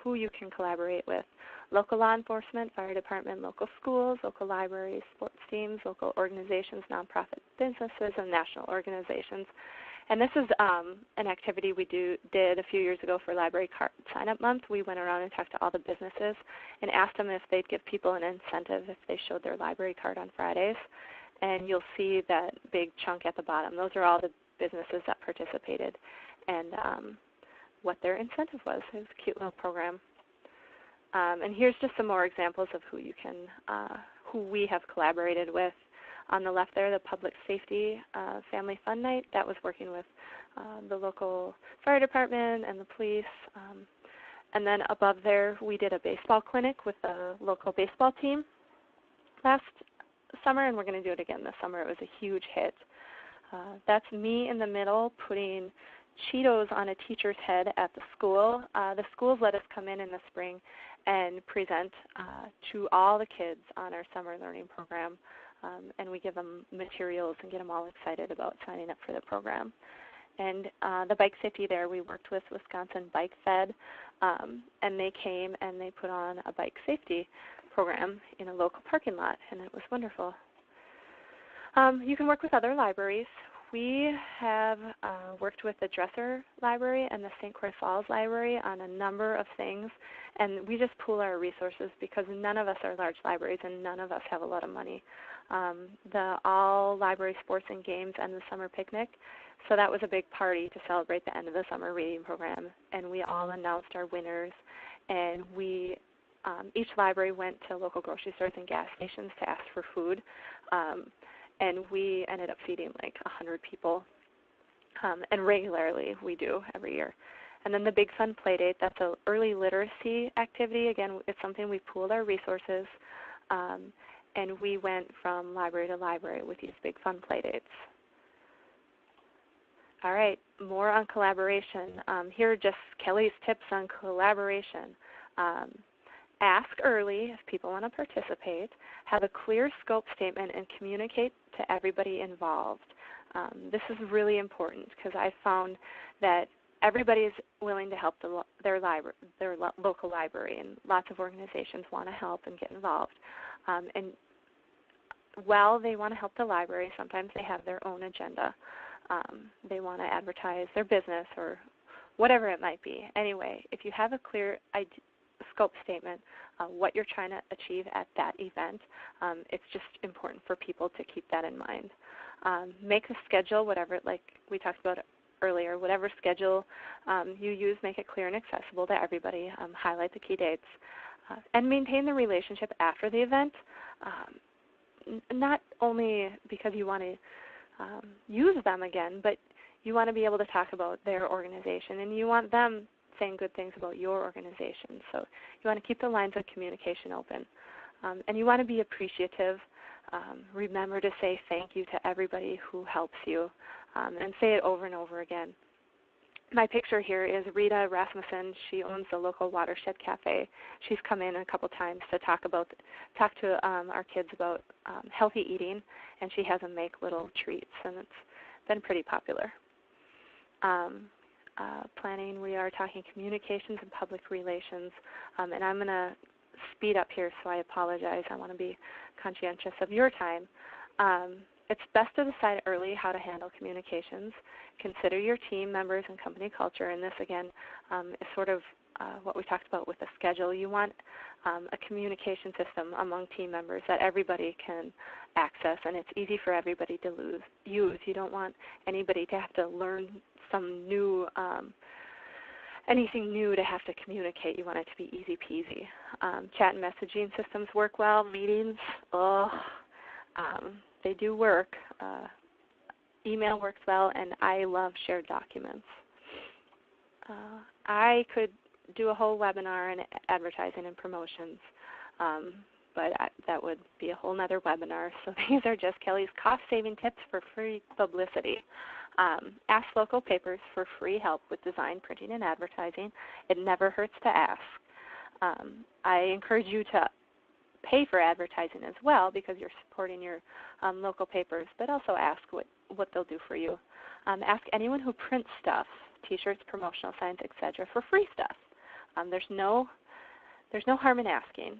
Who you can collaborate with. local law enforcement, fire department, local schools, local libraries, sports teams, local organizations, nonprofit businesses, and national organizations. And this is an activity we did a few years ago for Library Card Sign-Up Month. We went around and talked to all the businesses and asked them if they'd give people an incentive if they showed their library card on Fridays. And you'll see that big chunk at the bottom. Those are all the businesses that participated and what their incentive was. It was a cute little program. And here's just some more examples of who we have collaborated with. On the left there, the Public Safety Family Fun Night. That was working with the local fire department and the police. And then above there, we did a baseball clinic with the local baseball team last summer, and we're going to do it again this summer. It was a huge hit. That's me in the middle putting Cheetos on a teacher's head at the school. The schools let us come in the spring and present to all the kids on our summer learning program. And we give them materials and get them all excited about signing up for the program. And the bike safety there, we worked with Wisconsin Bike Fed, and they came and they put on a bike safety program in a local parking lot, and it was wonderful. You can work with other libraries. We have worked with the Dresser Library and the St. Croix Falls Library on a number of things, and we just pool our resources because none of us are large libraries and none of us have a lot of money. The all library sports and games and the summer picnic, so that was a big party to celebrate the end of the summer reading program, and we all announced our winners, and we each library went to local grocery stores and gas stations to ask for food. And we ended up feeding like 100 people, and regularly we do every year. And then the Big Fun Playdate, that's an early literacy activity. Again, it's something we pooled our resources, and we went from library to library with these Big Fun Playdates. All right, more on collaboration. Here are just Kelly's tips on collaboration. Ask early if people want to participate. Have a clear scope statement and communicate to everybody involved. This is really important because I found that everybody is willing to help their local library, and lots of organizations want to help and get involved. And while they want to help the library, sometimes they have their own agenda. They want to advertise their business or whatever it might be. Anyway, if you have a clear scope statement, what you're trying to achieve at that event, it's just important for people to keep that in mind. Make a schedule, whatever, like we talked about earlier, whatever schedule you use, make it clear and accessible to everybody. Highlight the key dates. And maintain the relationship after the event, not only because you want to use them again, but you want to be able to talk about their organization, and you want them saying good things about your organization. So you want to keep the lines of communication open. And you want to be appreciative. Remember to say thank you to everybody who helps you, and say it over and over again. My picture here is Rita Rasmussen. She owns the local Watershed Cafe. She's come in a couple times to talk to our kids about healthy eating, and she has them make little treats, and it's been pretty popular. Planning, we are talking communications and public relations, and I'm going to speed up here, so I apologize. I want to be conscientious of your time. It's best to decide early how to handle communications. Consider your team members and company culture, and this again is sort of what we talked about with the schedule. You want a communication system among team members that everybody can access, and it's easy for everybody to use. You don't want anybody to have to learn some new, anything new to have to communicate. You want it to be easy peasy. Chat and messaging systems work well. Meetings, they do work. Email works well, and I love shared documents. I could do a whole webinar on advertising and promotions, but that would be a whole nother webinar. So these are just Kelly's cost-saving tips for free publicity. Ask local papers for free help with design, printing, and advertising. It never hurts to ask. I encourage you to pay for advertising as well because you're supporting your local papers, but also ask what they'll do for you. Ask anyone who prints stuff, T-shirts, promotional signs, etc., for free stuff. There's no there's no harm in asking.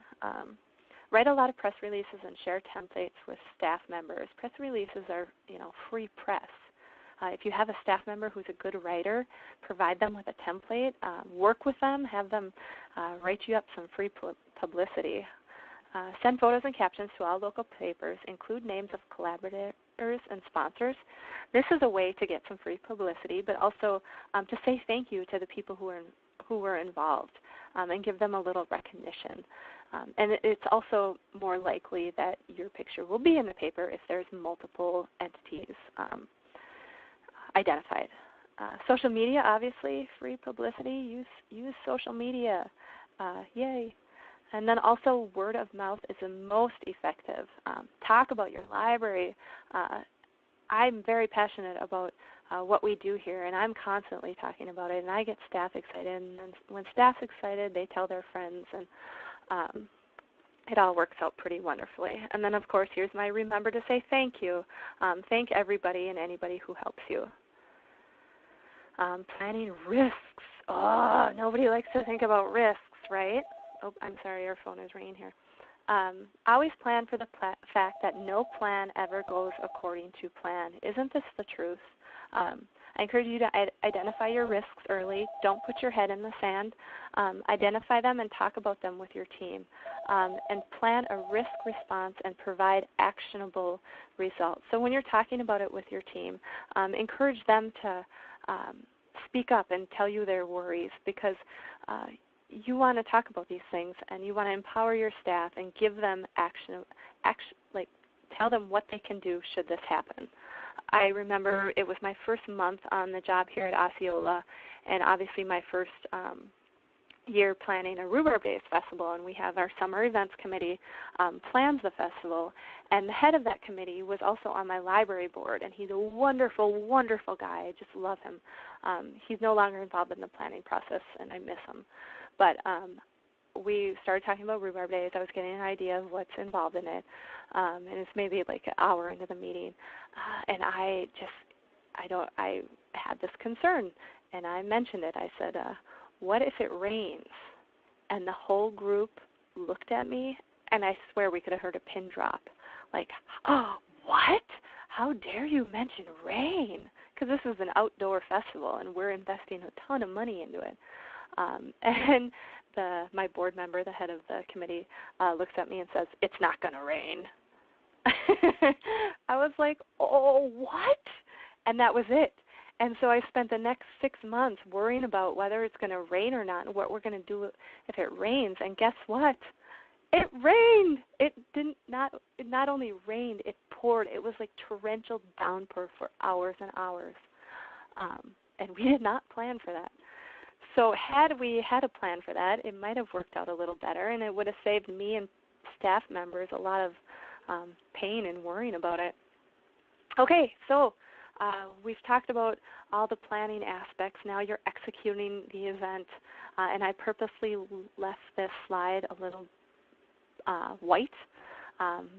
Write a lot of press releases and share templates with staff members. Press releases are, free press. If you have a staff member who's a good writer, provide them with a template. Work with them. Have them write you up some free publicity. Send photos and captions to all local papers. Include names of collaborators and sponsors. This is a way to get some free publicity, but also to say thank you to the people who were involved and give them a little recognition. And it's also more likely that your picture will be in the paper if there's multiple entities identified. Social media, obviously, free publicity. Use social media. Yay. And then also word of mouth is the most effective. Talk about your library. I'm very passionate about what we do here, and I'm constantly talking about it, and I get staff excited. And when staff's excited, they tell their friends, and it all works out pretty wonderfully. And then, of course, here's my remember to say thank you. Thank everybody and anybody who helps you. Planning risks. Oh, nobody likes to think about risks, right? Oh, I'm sorry, your phone is ringing here. Always plan for the fact that no plan ever goes according to plan. Isn't this the truth? I encourage you to identify your risks early. Don't put your head in the sand. Identify them and talk about them with your team. And plan a risk response and provide actionable results. So when you're talking about it with your team, encourage them to speak up and tell you their worries, because you want to talk about these things and you want to empower your staff and give them tell them what they can do should this happen. I remember it was my first month on the job here at Osceola, and obviously my first year planning a Rhubarb Days festival, and we have our summer events committee plans the festival, and the head of that committee was also on my library board, and he's a wonderful, wonderful guy. I just love him. He's no longer involved in the planning process, and I miss him. But we started talking about Rhubarb Days. I was getting an idea of what's involved in it, and it's maybe like an hour into the meeting, and I had this concern, and I mentioned it. I said, what if it rains? And the whole group looked at me, and I swear we could have heard a pin drop. Like, oh, what? How dare you mention rain? Because this is an outdoor festival, and we're investing a ton of money into it. And my board member, the head of the committee, looks at me and says, it's not going to rain. I was like, oh, what? And that was it. And so I spent the next 6 months worrying about whether it's going to rain or not and what we're going to do if it rains. And guess what? It rained. It not only rained, it poured. It was like torrential downpour for hours and hours. And we did not plan for that. So had we had a plan for that, it might have worked out a little better, and it would have saved me and staff members a lot of pain and worrying about it. Okay, so we've talked about all the planning aspects. Now you're executing the event, and I purposely left this slide a little white.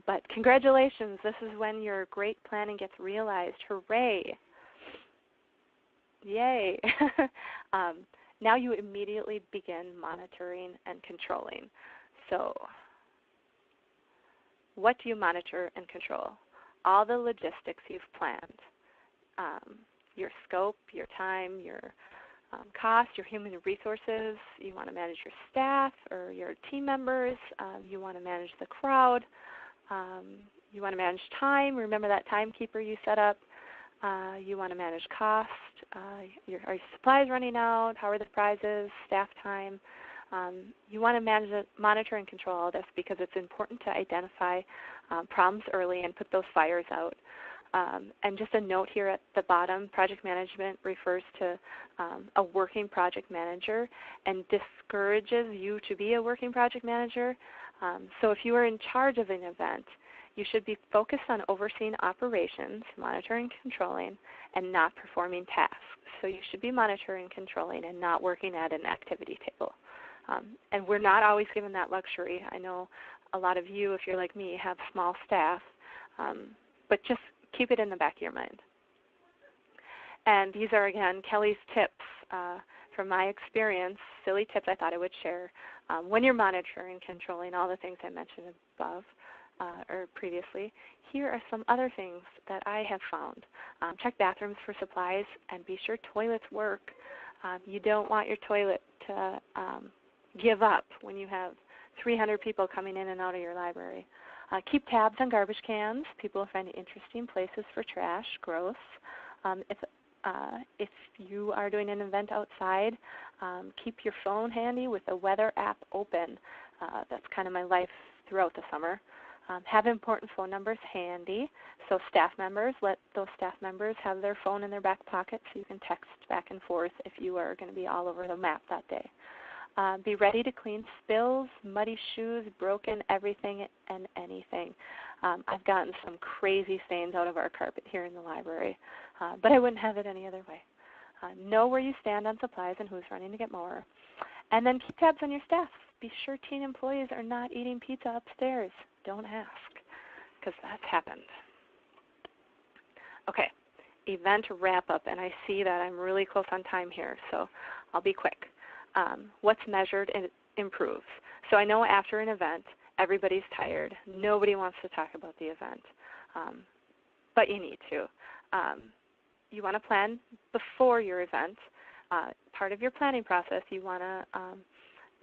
But congratulations, this is when your great planning gets realized. Hooray! Yay! Now you immediately begin monitoring and controlling. So what do you monitor and control? All the logistics you've planned. Your scope, your time, your cost, your human resources. You want to manage your staff or your team members. You want to manage the crowd. You want to manage time. Remember that timekeeper you set up. You want to manage cost. Are your supplies running out? How are the prizes? Staff time. You want to monitor and control all this because it's important to identify problems early and put those fires out. And just a note here at the bottom, project management refers to a working project manager and discourages you to be a working project manager. So if you are in charge of an event, you should be focused on overseeing operations, monitoring, controlling, and not performing tasks. So you should be monitoring, controlling, and not working at an activity table. And we're not always given that luxury. I know a lot of you, if you're like me, have small staff, but just keep it in the back of your mind. And these are, again, Kelly's tips from my experience, silly tips I thought I would share. When you're monitoring and controlling all the things I mentioned above or previously, here are some other things that I have found. Check bathrooms for supplies and be sure toilets work. You don't want your toilet to give up when you have 300 people coming in and out of your library. Keep tabs on garbage cans. People will find interesting places for trash, gross. If you are doing an event outside, keep your phone handy with the weather app open. That's kind of my life throughout the summer. Have important phone numbers handy. So staff members, let those staff members have their phone in their back pocket so you can text back and forth if you are going to be all over the map that day. Be ready to clean spills, muddy shoes, broken everything and anything. I've gotten some crazy stains out of our carpet here in the library, but I wouldn't have it any other way. Know where you stand on supplies and who's running to get more. And then keep tabs on your staff. Be sure teen employees are not eating pizza upstairs. Don't ask, because that's happened. Okay, event wrap-up, and I see that I'm really close on time here, so I'll be quick. What's measured and improves. So I know after an event, everybody's tired. Nobody wants to talk about the event, but you need to. You want to plan before your event. Part of your planning process, you want to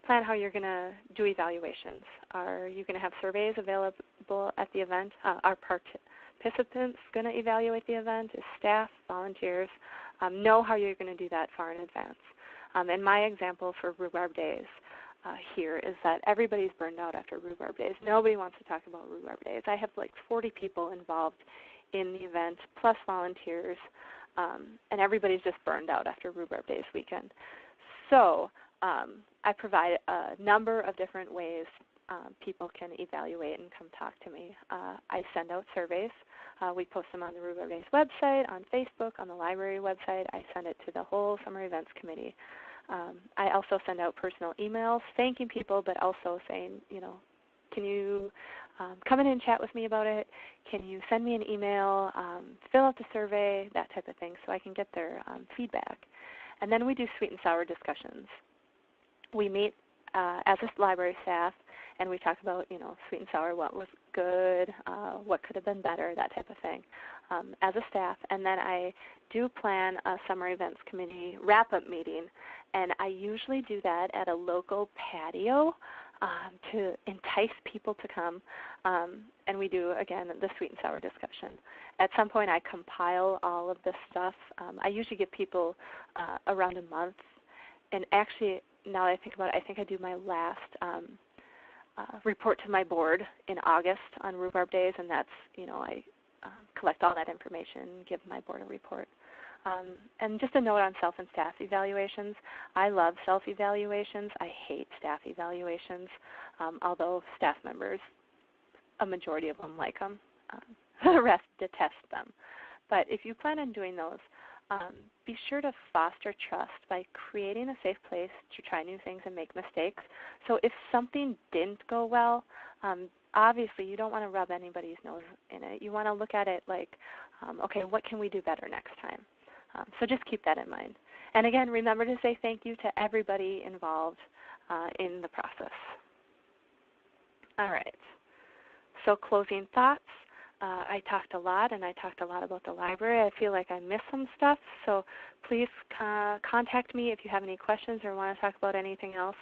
plan how you're going to do evaluations. Are you going to have surveys available at the event? Are participants going to evaluate the event? Is staff, volunteers? Know how you're going to do that far in advance. And my example for Rhubarb Days here is that everybody's burned out after Rhubarb Days. Nobody wants to talk about Rhubarb Days. I have like 40 people involved in the event, plus volunteers, and everybody's just burned out after Rhubarb Days weekend. So I provide a number of different ways people can evaluate and come talk to me. I send out surveys. We post them on the Rhubarb Days website, on Facebook, on the library website. I send it to the whole summer events committee. I also send out personal emails thanking people, but also saying, you know, can you come in and chat with me about it? Can you send me an email, fill out the survey, that type of thing, so I can get their feedback. And then we do sweet and sour discussions. We meet as a library staff, and we talk about, you know, sweet and sour, what was good, what could have been better, that type of thing, as a staff. And then I do plan a summer events committee wrap-up meeting, and I usually do that at a local patio to entice people to come. And we do, again, the sweet and sour discussion. At some point, I compile all of this stuff. I usually give people around a month. And actually, now that I think about it, I think I do my last report to my board in August on Rhubarb Days, and that's, you know, I collect all that information, give my board a report. And just a note on self and staff evaluations. I love self-evaluations. I hate staff evaluations, although staff members, a majority of them like them. The rest detest them. But if you plan on doing those, be sure to foster trust by creating a safe place to try new things and make mistakes. So if something didn't go well, obviously you don't want to rub anybody's nose in it. You want to look at it like, okay, what can we do better next time? So just keep that in mind. And again, remember to say thank you to everybody involved in the process. All right. So closing thoughts. I talked a lot, and I talked a lot about the library. I feel like I missed some stuff, so please contact me if you have any questions or want to talk about anything else.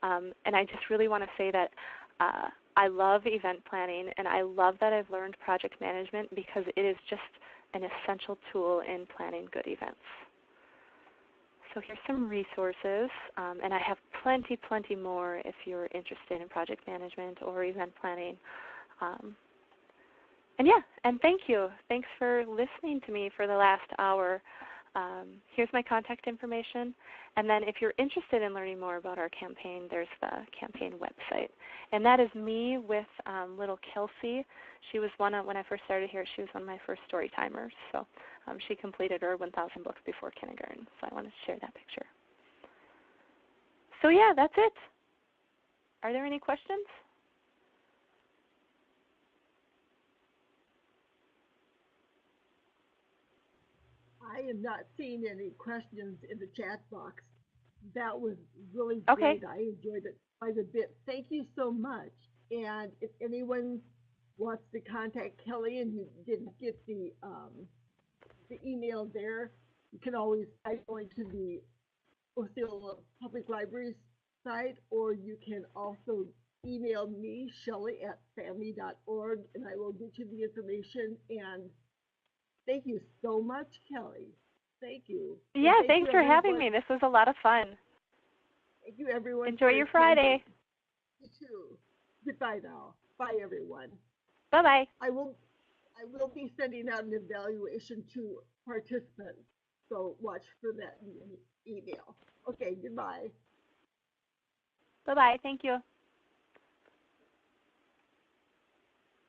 And I just really want to say that I love event planning, and I love that I've learned project management because it is just an essential tool in planning good events. So here's some resources, and I have plenty more if you're interested in project management or event planning. And yeah, and thank you. Thanks for listening to me for the last hour. Here's my contact information. And then if you're interested in learning more about our campaign, there's the campaign website. And that is me with little Kelsey. She was when I first started here, she was one of my first story timers. So she completed her 1,000 books before kindergarten. So I wanted to share that picture. So yeah, that's it. Are there any questions? I am not seeing any questions in the chat box. That was really Okay. great. I enjoyed it quite a bit. Thank you so much. And if anyone wants to contact Kelly and you didn't get the email there, you can always type going to the Osceola Public Library's site, or you can also email me, Shelley at SAMMIE.org, and I will get you the information. And thank you so much, Kelly. Thank you. And Yeah, thank you, thanks for having everyone. me. This was a lot of fun. Thank you, everyone, Enjoy for your attending. Friday. You too. Goodbye now. Bye, everyone. Bye-bye. I will I will be sending out an evaluation to participants, so watch for that email. Okay, goodbye. Bye-bye. Thank you.